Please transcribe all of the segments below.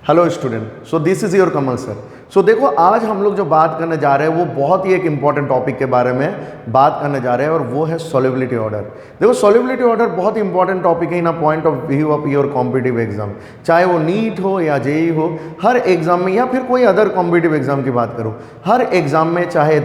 Hello student, so this is your Kamal sir. So देखो, आज हम लोग जो बात करने जा रहे हैं वो बहुत ही एक इंपॉर्टेंट टॉपिक के बारे में बात करने जा रहे हैं, और वो है सॉल्युबिलिटी ऑर्डर। देखो, सॉल्युबिलिटी ऑर्डर बहुत इंपॉर्टेंट टॉपिक है in a point of view of your competitive exam, चाहे वो नीट हो या जेई हो। हर एग्जाम में या फिर कोई अदर कॉम्पिटिटिव एग्जाम की बात करो, हर एग्जाम में चाहे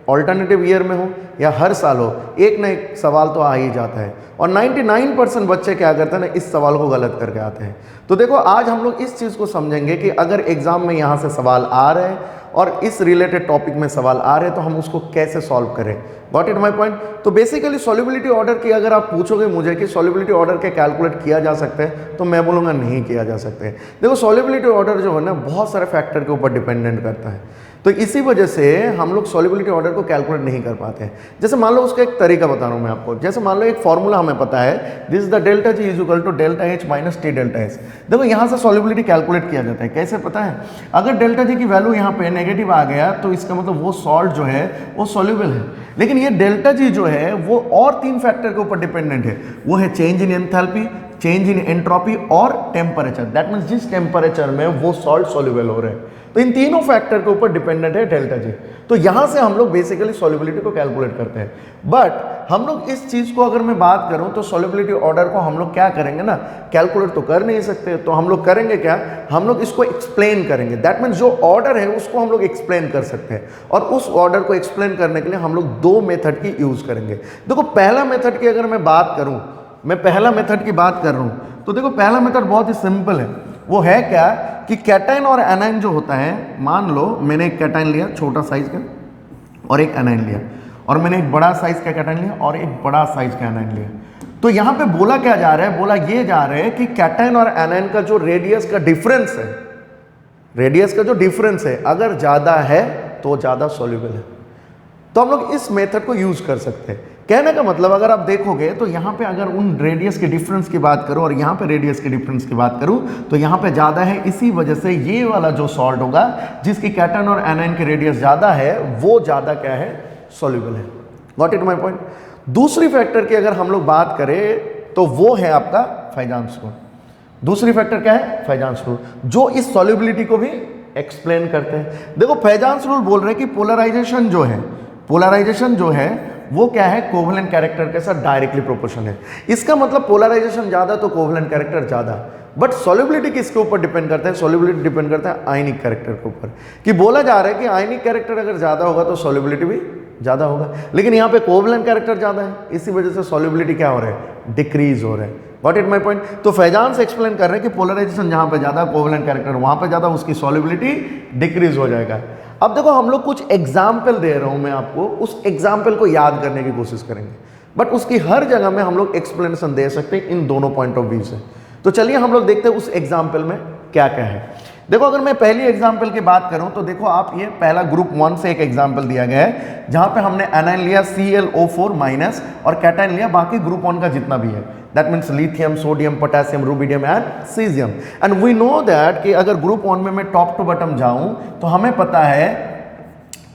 ऑल्टरनेटिव ईयर में हो या हर साल हो, एक ना एक सवाल तो आ ही जाता है। और 99% बच्चे क्या करते हैं ना, इस सवाल को गलत करके आते हैं। तो देखो, आज हम लोग इस चीज़ को समझेंगे कि अगर एग्जाम में यहाँ से सवाल आ रहे हैं और इस रिलेटेड टॉपिक में सवाल आ रहे हैं तो हम उसको कैसे सॉल्व करें। Got it my point. तो बेसिकली सॉल्युबिलिटी ऑर्डर की अगर आप पूछोगे मुझे कि सॉल्युबिलिटी ऑर्डर के कैलकुलेट किया जा सकता है, तो मैं बोलूँगा नहीं किया जा सकता है। देखो, सॉल्युबिलिटी ऑर्डर जो है ना, बहुत सारे फैक्टर के ऊपर डिपेंडेंट करता है, तो इसी वजह से हम लोग सॉल्युबिलिटी ऑर्डर को कैलकुलेट नहीं कर पाते हैं। जैसे मान लो, उसका एक तरीका बता रहा हूँ मैं आपको। जैसे मान लो एक फॉर्मूला हमें पता है, this is the delta G is equal to delta H minus T delta S. देखो, यहाँ से सॉल्युबिलिटी कैलकुलेट किया जाता है। कैसे पता है? अगर डेल्टा जी की वैल्यू यहाँ पे नेगेटिव आ गया तो इसका मतलब वो सॉल्ट जो है वो सॉल्युबल है। लेकिन ये डेल्टा जी जो है वो और 3 फैक्टर के ऊपर डिपेंडेंट है। वो है change in enthalpy, change in entropy और टेम्परेचर। दैट मीन्स जिस टेम्परेचर में वो सॉल्ट सॉल्युबल हो रहे हैं, तो इन तीनों फैक्टर के ऊपर डिपेंडेंट है डेल्टा जी। तो यहां से हम लोग बेसिकली सॉल्युबिलिटी को कैलकुलेट करते हैं। बट हम लोग इस चीज को अगर मैं बात करूं तो सॉल्युबिलिटी ऑर्डर को हम लोग क्या करेंगे ना, कैलकुलेट तो कर नहीं सकते। तो हम लोग करेंगे क्या, हम लोग इसको एक्सप्लेन करेंगे। दैट मीन्स जो ऑर्डर है उसको हम लोग एक्सप्लेन कर सकते हैं, और उस ऑर्डर को एक्सप्लेन करने के लिए हम लोग 2 मेथड की यूज करेंगे। देखो, पहला मेथड की अगर मैं बात करूं, मैं पहला मेथड की बात कर रहा हूं, तो देखो पहला मेथड बहुत ही सिंपल है। वो है क्या कि कैटाइन और एनाइन जो होता है, मान लो मैंने एक कैटाइन लिया छोटा साइज का और एक एनाइन लिया, और मैंने एक बड़ा साइज का कैटाइन लिया और एक बड़ा साइज का एनाइन लिया। तो यहां पे बोला क्या जा रहा है, बोला ये जा रहा है कि कैटाइन और एनाइन का जो रेडियस का डिफरेंस है, रेडियस का जो डिफरेंस है अगर ज्यादा है तो ज्यादा सॉल्युबल है। तो हम लोग इस मेथड को यूज कर सकते हैं। कहने का मतलब, अगर आप देखोगे तो यहाँ पे अगर उन रेडियस के डिफरेंस की बात करूं और यहाँ पे रेडियस के डिफरेंस की बात करूं तो यहाँ पे ज़्यादा है। इसी वजह से ये वाला जो सॉल्ट होगा जिसकी कैटाइन और एनाइन की रेडियस ज़्यादा है, वो ज़्यादा क्या है, सॉल्युबल है। Got it my point. दूसरी फैक्टर की अगर हम लोग बात करें तो वो है आपका फाइजान्स रूल। दूसरी फैक्टर क्या है, फाइजान्स रूल, जो इस सॉल्युबिलिटी को भी एक्सप्लेन करते हैं। देखो, फाइजान्स रूल बोल रहे हैं कि पोलराइजेशन जो है, पोलराइजेशन जो है वो क्या है, कोवेलेंट कैरेक्टर के साथ डायरेक्टली प्रोपोर्शनल है। इसका मतलब पोलराइजेशन ज्यादा तो कोवेलेंट कैरेक्टर ज्यादा। बट सॉल्युबिलिटी किसके ऊपर डिपेंड करता है, सॉल्युबिलिटी डिपेंड करता है आयनिक कैरेक्टर के ऊपर। कि बोला जा रहा है कि आयनिक कैरेक्टर अगर ज्यादा होगा तो सॉल्युबिलिटी भी ज्यादा होगा, लेकिन यहाँ पे कोवेलेंट कैरेक्टर ज्यादा है, इसी वजह से सॉल्युबिलिटी क्या हो रहा है, डिक्रीज हो रहा है। Got it my point. तो फैजान एक्सप्लेन कर रहे हैं कि पोलराइजेशन जहां पे ज्यादा, कोवेलेंट कैरेक्टर वहां पे ज्यादा, उसकी सॉल्युबिलिटी डिक्रीज हो जाएगा। अब देखो, हम लोग कुछ एग्जाम्पल दे रहा हूं मैं आपको, उस एग्जाम्पल को याद करने की कोशिश करेंगे, बट उसकी हर जगह में हम लोग एक्सप्लेनेशन दे सकते हैं इन दोनों पॉइंट ऑफ व्यू से। तो चलिए हम लोग देखते हैं उस एग्जाम्पल में क्या क्या है। देखो, अगर मैं पहली एग्जाम्पल की बात करूं तो देखो आप, ये पहला ग्रुप 1 से एक एग्जाम्पल दिया गया है जहां पे हमने एनाइन लिया ClO4 माइनस और कैटाइन लिया बाकी ग्रुप 1 का जितना भी है। That means lithium, sodium, potassium, rubidium and caesium. And we know that कि अगर ग्रुप 1 में मैं टॉप टू बॉटम जाऊं तो हमें पता है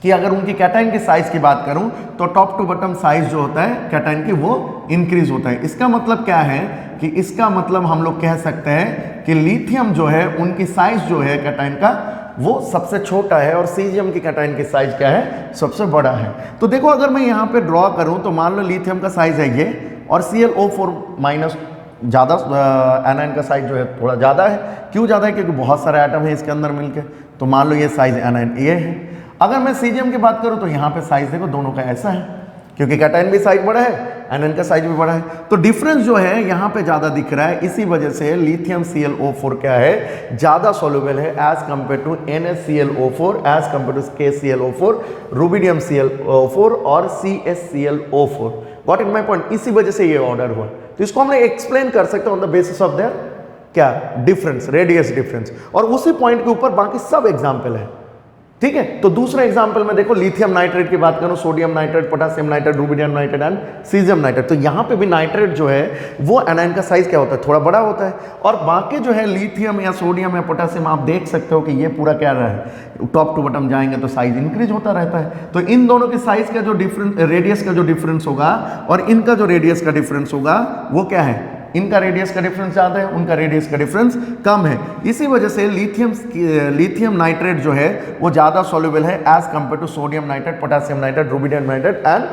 कि अगर उनकी कैटाइन की साइज की बात करूं तो टॉप टू बॉटम साइज जो होता है कैटाइन की वो इंक्रीज होता है। इसका मतलब क्या है कि इसका मतलब हम लोग कह सकते हैं कि लिथियम जो है उनकी साइज जो है कैटाइन का वो सबसे छोटा है, और सीजियम की कैटाइन की साइज क्या है, सबसे बड़ा है। तो देखो, अगर मैं यहाँ पे ड्रॉ करूं तो मान लो लिथियम का साइज है ये, और ClO4 माइनस ज़्यादा, एनाइन का साइज जो है थोड़ा ज़्यादा है। क्यों ज़्यादा है, क्योंकि बहुत सारे एटम है इसके अंदर मिलके। तो मान लो ये साइज एनाइन ये है। अगर मैं सीजियम की बात करूं तो यहाँ पे साइज देखो दोनों का ऐसा है, क्योंकि कैटाइन भी साइज बड़ा है, एनाइन का साइज भी बड़ा है। तो डिफरेंस जो है यहाँ पे ज्यादा दिख रहा है, इसी वजह से लिथियम ClO4 क्या है, ज्यादा सॉल्युबल है as compare to NaClO4, as compare to KClO4, rubidium ClO4 और CsClO4। Got it my point. इसी वजह से ये ऑर्डर हुआ। तो इसको हमने एक्सप्लेन कर सकते हैं on the basis of their क्या, डिफरेंस, रेडियस डिफरेंस, और उसी पॉइंट के ऊपर बाकी सब एग्जाम्पल है। ठीक है। तो दूसरा एग्जांपल में देखो, लिथियम नाइट्रेट की बात करूं, sodium nitrate, potassium nitrate, rubidium nitrate and caesium nitrate. तो यहां पे भी नाइट्रेट जो है वो एनाइन का साइज क्या होता है, थोड़ा बड़ा होता है। और बाकी जो है लिथियम या सोडियम या पोटेशियम, आप देख सकते हो कि ये पूरा क्या रहा है, टॉप टू बॉटम जाएंगे तो साइज इंक्रीज होता रहता है। तो इन दोनों के साइज का जो डिफरेंस, रेडियस का जो डिफरेंस होगा और इनका जो रेडियस का डिफरेंस होगा वो क्या है, इनका रेडियस का डिफरेंस ज़्यादा है, उनका रेडियस का डिफरेंस कम है। इसी वजह से लिथियम नाइट्रेट जो है वो ज़्यादा सॉल्युबल है as compare to sodium nitrate, potassium nitrate, rubidium nitrate and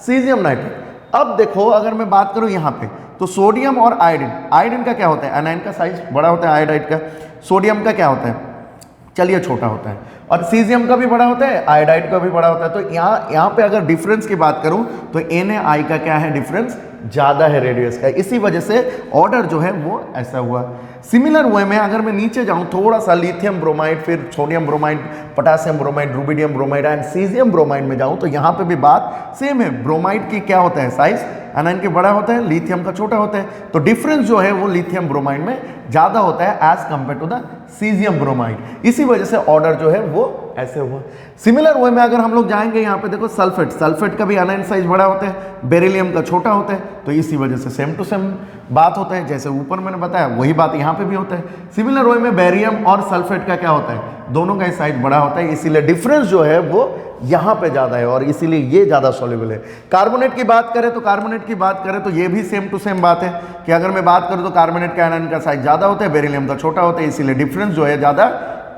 caesium nitrate. अब देखो अगर मैं बात करूँ यहाँ पे तो सोडियम और आयोडीन, आयोडीन का क्या होता है, एनायन का साइज बड़ा होता है आयोडाइड का, सोडियम का क्या होता है, चलिए छोटा होता है, और सीजियम का भी बड़ा होता है, आयोडाइड का भी बड़ा होता है। तो यहाँ पे अगर डिफरेंस की बात करूं तो Na का क्या है डिफरेंस, ज़्यादा है रेडियस का, इसी वजह से ऑर्डर जो है वो ऐसा हुआ। सिमिलर वे में अगर मैं नीचे जाऊं थोड़ा सा लिथियम ब्रोमाइड, फिर sodium bromide, potassium bromide, rubidium bromide and caesium bromide में जाऊं तो यहाँ पे भी बात सेम है। ब्रोमाइड की क्या होता है साइज, एनायन के बड़ा होता है, लिथियम का छोटा होता है। तो डिफरेंस जो है वो लिथियम ब्रोमाइड में ज़्यादा होता है as compare to the caesium bromide, इसी वजह से ऑर्डर जो है वो ऐसे हुआ। सिमिलर वे में अगर हम लोग जाएंगे यहाँ पे देखो सल्फेट, सल्फेट का भी एनायन साइज बड़ा होता है, बेरिलियम का छोटा होता है, तो इसी वजह से सेम टू सेम बात होता है, जैसे ऊपर मैंने बताया वही बात यहाँ पे भी होता है। सिमिलर वे में बेरियम और सल्फेट का क्या होता है, दोनों का साइज बड़ा होता है, इसीलिए डिफरेंस जो है वो यहाँ पे ज़्यादा है और इसीलिए ये ज़्यादा सॉल्युबल है। कार्बोनेट की बात करें तो कार्बोनेट की बात करें तो ये भी सेम टू सेम बात है कि अगर मैं बात करूँ तो कार्बोनेट का एनायन का साइज ज़्यादा होता है, बेरिलियम का छोटा होता है, इसीलिए डिफरेंस जो है ज़्यादा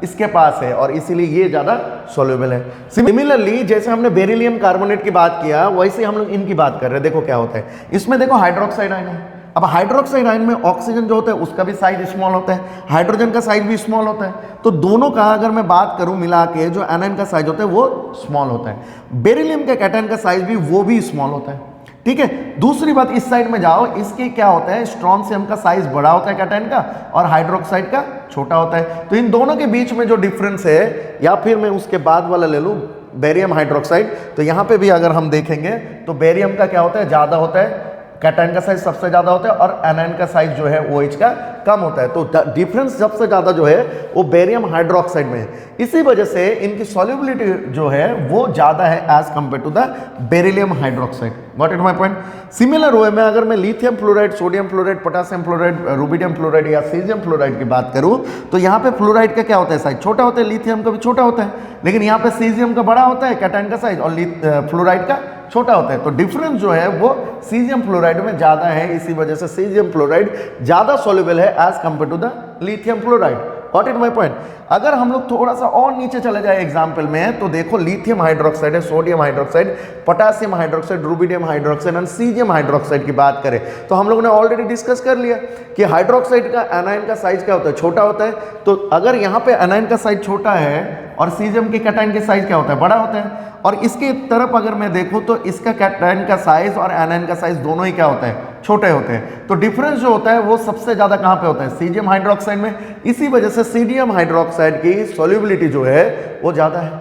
इसके पास है और इसीलिए ये ज़्यादा सॉल्युबल है। सिमिलरली जैसे हमने बेरिलियम कार्बोनेट की बात किया वैसे हम लोग इनकी बात कर रहे हैं। देखो क्या होता है इसमें, देखो हाइड्रोक्साइड आयन है। अब हाइड्रोक्साइड आयन में ऑक्सीजन जो होता है उसका भी साइज स्मॉल होता है, हाइड्रोजन का साइज भी स्मॉल होता है, तो दोनों का अगर मैं बात करूं मिला के जो एनायन का साइज होता है वो स्मॉल होता है। बेरिलियम का कैटायन का साइज भी वो भी स्मॉल होता है। ठीक है, दूसरी बात इस साइड में जाओ, इसके क्या होता है, स्ट्रॉन्शियम का साइज बड़ा होता है कैटायन का और हाइड्रोक्साइड का छोटा होता है। तो इन दोनों के बीच में जो डिफरेंस है, या फिर मैं उसके बाद वाला ले लूं बेरियम हाइड्रोक्साइड, तो यहाँ पे भी अगर हम देखेंगे तो बेरियम का क्या होता है, ज़्यादा होता है, कैटायन का साइज सबसे ज़्यादा होता है और एनायन का साइज जो है OH का कम होता है। तो डिफरेंस सबसे ज़्यादा जो है वो बेरियम हाइड्रोक्साइड में है, इसी वजह से इनकी सॉल्युबिलिटी जो है वो ज़्यादा है as compare to the beryllium hydroxide. What is my point. Similar way में अगर मैं lithium fluoride, sodium fluoride, potassium fluoride, rubidium fluoride या सीजियम फ्लोराइड की बात करूं तो यहाँ पे फ्लोराइड का क्या होता है, साइज छोटा होता है, लिथियम का भी छोटा होता है, लेकिन यहाँ पे सीजियम का बड़ा होता है कैटायन का साइज और फ्लोराइड का छोटा होता है। तो डिफरेंस जो है वो सीजियम फ्लोराइड में ज़्यादा है, इसी वजह से सीजियम फ्लोराइड ज़्यादा सॉल्युबल है as compare to the lithium fluoride. What is my point. अगर हम लोग थोड़ा सा और नीचे चले जाए एग्जाम्पल में तो देखो लिथियम हाइड्रोक्साइड है, sodium hydroxide, potassium hydroxide, rubidium hydroxide और सीजियम हाइड्रोक्साइड की बात करें तो हम लोगों ने ऑलरेडी डिस्कस कर लिया कि हाइड्रोक्साइड का एनायन का साइज क्या होता है, छोटा होता है। तो अगर यहाँ पे एनायन का साइज छोटा है और सीजियम के कैटायन के साइज क्या होता है, बड़ा होता है, और इसके तरफ अगर मैं देखूं तो इसका कैटायन का साइज और एनायन का साइज दोनों ही क्या होता है, छोटे होते हैं। तो डिफरेंस जो होता है वो सबसे ज्यादा कहां पे होता है, सीजियम हाइड्रोक्साइड में, इसी वजह से सीजियम हाइड्रोक्साइड की सॉल्युबिलिटी जो है वो ज्यादा है।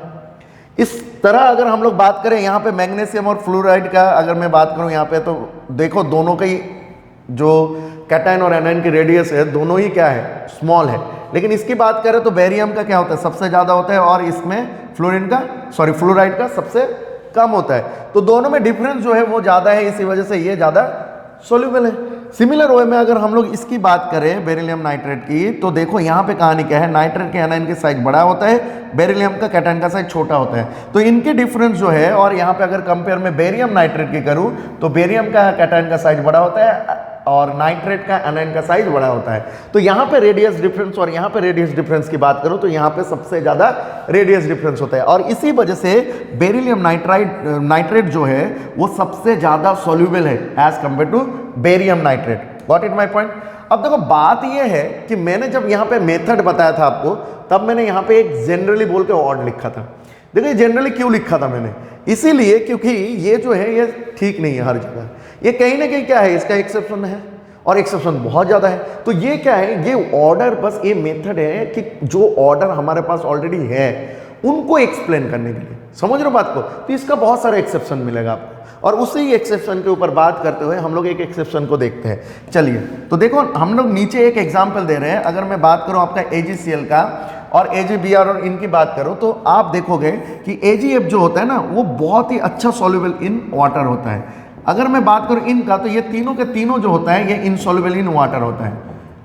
इस तरह अगर हम लोग बात करें यहाँ पे मैग्नीशियम और फ्लोराइड का अगर मैं बात करूं यहाँ पे तो देखो दोनों का ही जो कैटायन और एनायन की रेडियस है दोनों ही क्या है, स्मॉल है। लेकिन इसकी बात करें तो बेरियम का क्या होता है, सबसे ज्यादा होता है और इसमें फ्लोराइड का सबसे कम होता है। तो दोनों में डिफरेंस जो है वो ज्यादा है, इसी वजह से ये ज्यादा सॉल्युबल है। सिमिलर वे में अगर हम लोग इसकी बात करें बेरिलियम नाइट्रेट की तो देखो यहाँ पे कहानी क्या है, नाइट्रेट के एनायन के साइज बड़ा होता है, बेरिलियम का कैटायन का साइज छोटा होता है। तो इनके डिफरेंस जो है, और यहाँ पे अगर कंपेयर में बेरियम नाइट्रेट की करूँ तो बेरियम का कैटायन का साइज बड़ा होता है और नाइट्रेट का एनायन का साइज बड़ा होता है। तो यहाँ पे रेडियस डिफरेंस और यहाँ पे रेडियस डिफरेंस की बात करूँ तो यहाँ पे सबसे ज़्यादा रेडियस डिफरेंस होता है और इसी वजह से बेरिलियम नाइट्रेट जो है वो सबसे ज़्यादा सॉल्युबल है as compare to barium nitrate. What is my point. अब देखो बात ये है कि मैंने जब यहाँ पे मेथड बताया था आपको तब मैंने यहाँ पे एक जनरली बोल के ऑड लिखा था। देखो जनरली क्यों लिखा था मैंने, इसीलिए क्योंकि ये जो है ये ठीक नहीं है हर जगह, ये कहीं ना कहीं क्या है, इसका एक्सेप्शन है और एक्सेप्शन बहुत ज़्यादा है। तो ये क्या है, ये ऑर्डर बस ये मेथड है कि जो ऑर्डर हमारे पास ऑलरेडी है उनको एक्सप्लेन करने के लिए, समझ रहे हो बात को। तो इसका बहुत सारा एक्सेप्शन मिलेगा आपको और उसी एक्सेप्शन के ऊपर बात करते हुए हम लोग एक एक्सेप्शन को देखते हैं। चलिए तो देखो हम लोग नीचे एक एग्जाम्पल दे रहे हैं। अगर मैं बात करूँ आपका AgCl का और AgBr और इनकी बात करो तो आप देखोगे कि AgF जो होता है ना वो बहुत ही अच्छा सॉल्युबल इन वाटर होता है। अगर मैं बात करूं इनका तो ये तीनों के तीनों जो होता है ये इनसॉल्युबल इन वाटर होता है।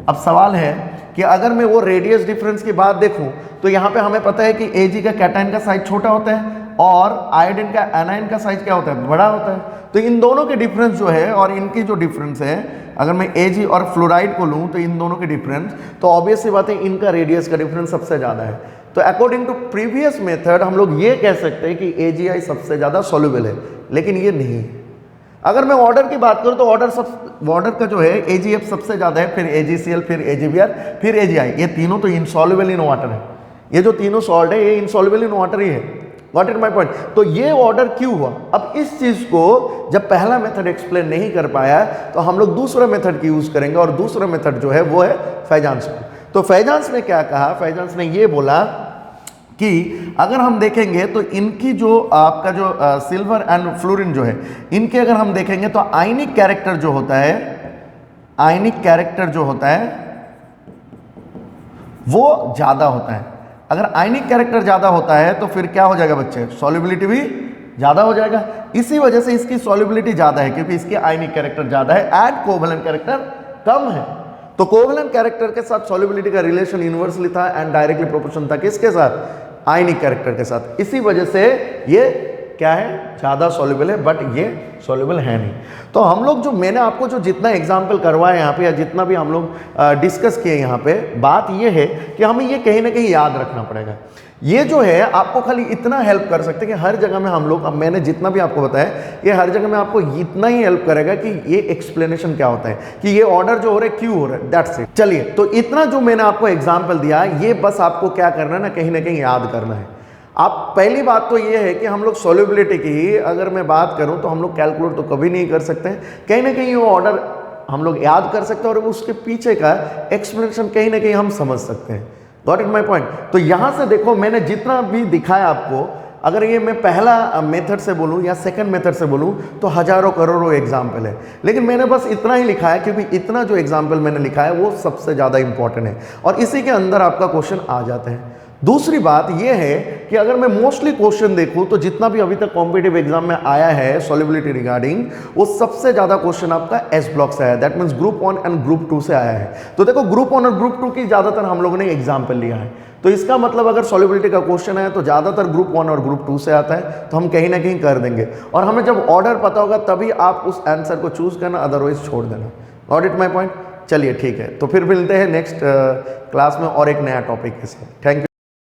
अब सवाल है कि अगर मैं वो रेडियस डिफरेंस की बात देखूं तो यहाँ पे हमें पता है कि Ag का कैटायन का साइज छोटा होता है और आयोडीन का एनाइन का साइज क्या होता है, बड़ा होता है। तो इन दोनों के डिफरेंस जो है और इनकी जो डिफरेंस है, अगर मैं Ag और फ्लोराइड को लूँ तो इन दोनों के डिफरेंस, तो ऑब्वियस सी बात है इनका रेडियस का डिफरेंस सबसे ज़्यादा है। तो अकॉर्डिंग टू प्रीवियस मेथड हम लोग ये कह सकते हैं कि AgI सबसे ज़्यादा सॉल्युबल है, लेकिन ये नहीं है। अगर मैं ऑर्डर की बात करूं तो ऑर्डर का जो है AgF सबसे ज़्यादा है, फिर AgCl, फिर AgBr, फिर AgI। ये तीनों तो इनसॉल्युबल इन वाटर है। ये जो तीनों सॉल्ट है ये इनसॉल्युबल इन वाटर ही है। Got it my point. तो ये ऑर्डर क्यों हुआ? अब इस चीज़ को जब पहला मेथड एक्सप्लेन नहीं कर पाया तो हम लोग दूसरा मेथड की यूज़ करेंगे, और दूसरा मेथड जो है वो है फैजांस का। तो फैजांस ने क्या कहा? फैजांस ने ये बोला कि अगर हम देखेंगे तो इनकी जो आपका जो सिल्वर एंड फ्लोरीन जो है, इनके अगर हम देखेंगे तो आयनिक कैरेक्टर जो होता है, आयनिक कैरेक्टर जो होता है वो ज़्यादा होता है। अगर आयनिक कैरेक्टर ज़्यादा होता है तो फिर क्या हो जाएगा बच्चे? सॉल्युबिलिटी भी ज़्यादा हो जाएगा। इसी वजह से इसकी सॉल्युबिलिटी ज़्यादा है, क्योंकि इसके आयनिक कैरेक्टर ज़्यादा है एंड कोवलेंट कैरेक्टर कम है। तो कोवलेंट कैरेक्टर के साथ सॉल्युबिलिटी का रिलेशन इनवर्सली था एंड डायरेक्टली प्रोपोर्शनल था किसके साथ? आयनिक कैरेक्टर के साथ। इसी वजह से ये क्या है? ज़्यादा सॉल्युबल है, बट ये सॉल्युबल है नहीं। तो हम लोग जो मैंने आपको जो जितना एग्जाम्पल करवाया यहाँ पे, या जितना भी हम लोग डिस्कस किए यहाँ पे, बात ये है कि हमें ये कहीं ना कहीं याद रखना पड़ेगा। ये जो है आपको खाली इतना हेल्प कर सकते हैं कि हर जगह में हम लोग, अब मैंने जितना भी आपको बताया, ये हर जगह में आपको इतना ही हेल्प करेगा कि ये एक्सप्लेनेशन क्या होता है, कि ये ऑर्डर जो हो रहा है क्यों हो रहा है, दैट्स इट। चलिए, तो इतना जो मैंने आपको एग्जाम्पल दिया, ये बस आपको क्या करना है ना, कहीं याद करना है। आप पहली बात तो ये है कि हम लोग सॉल्युबिलिटी की ही अगर मैं बात करूं तो हम लोग कैलकुलेट तो कभी नहीं कर सकते हैं। कहीं ना कहीं वो ऑर्डर हम लोग याद कर सकते हैं और उसके पीछे का एक्सप्लेनेशन कहीं ना कहीं हम समझ सकते हैं। Got it my point. तो यहाँ से देखो, मैंने जितना भी दिखाया आपको, अगर ये मैं पहला मेथड से बोलूँ या सेकंड मेथड से बोलूँ तो हजारों करोड़ों एग्जाम्पल है, लेकिन मैंने बस इतना ही लिखा है क्योंकि इतना जो एग्जाम्पल मैंने लिखा है वो सबसे ज़्यादा इंपॉर्टेंट है और इसी के अंदर आपका क्वेश्चन आ जाते हैं। दूसरी बात यह है कि अगर मैं मोस्टली क्वेश्चन देखूं तो जितना भी अभी तक कॉम्पिटिटिव एग्जाम में आया है सॉल्युबिलिटी रिगार्डिंग, वो सबसे ज्यादा क्वेश्चन आपका एस ब्लॉक से आया है, that means group 1 and group 2 से आया है। तो देखो, ग्रुप 1 और ग्रुप 2 की ज्यादातर हम लोगों ने एग्जाम्पल लिया है, तो इसका मतलब अगर सॉल्युबिलिटी का क्वेश्चन है तो ज्यादातर ग्रुप 1 और ग्रुप 2 से आता है, तो हम कहीं ना कहीं कर देंगे। और हमें जब ऑर्डर पता होगा तभी आप उस आंसर को चूज करना, अदरवाइज छोड़ देना। Got it my point. चलिए ठीक है, तो फिर मिलते हैं नेक्स्ट क्लास में और एक नया टॉपिक के साथ। Thank you.